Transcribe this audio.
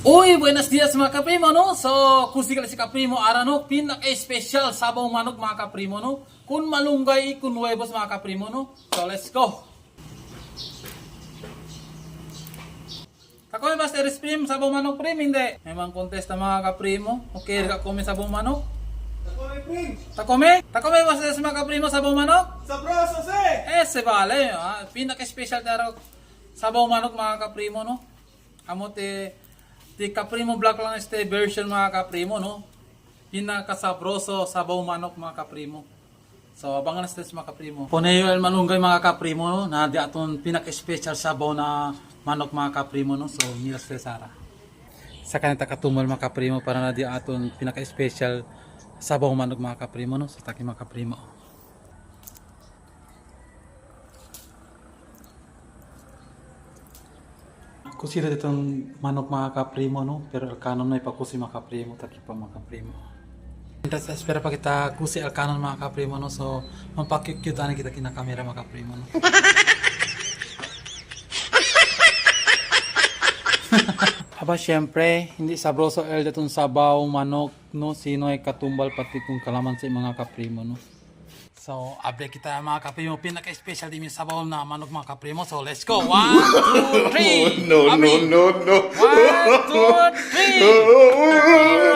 Uy, buenos dias mga kaprimo, no? So, kusikal si kaprimo, ara no, pinaka-special sabaw manok mga kaprimo, no? Kun malunggay, kun huevos mga kaprimo, no? So, let's go! Kakoy ba sa prim, sabaw manok prim, hindi? Memang contest na mga kaprimo. Okay, kakome sabaw manok. Takome, pring! Takome? Takome ba sa mga kaprimo sabaw manok? Sabroso, se! Se vale, pinaka-special taro sabaw manok mga kaprimo, no? Amo ti kaprimo vlog lang este version mga kaprimo, no? Pinakasabroso sabaw manok mga kaprimo. So abangan na mga kaprimo. Puneyo el malunggay mga kaprimo, no? Na di aton pinaka-special sabaw na manok mga kaprimo, no? So nilas Sara. Sa kanita katumal mga kaprimo para na di aton pinaka-special sabaw manok mga kaprimo, no? Sa taki mga kaprimo. Kusira ditong manok mga kaprimo, no? Pero el kanon na ipakusi mga kaprimo, taki pa mga kaprimo. Tapos espera pa kita kusi el kanon mga kaprimo, no? So mampakikyutan kita kina kamera mga kaprimo, no? Aba syempre, hindi sabroso el datong sabaw manok, no? Sino ay katumbal pati kung kalamansi mga kaprimo, no? So, abre kita mga kaprimo, pinaka-special din yung sabaw na manok mga kaprimo. So, let's go! 1, 2, 3! No, no, no, no. 1, 2, 3!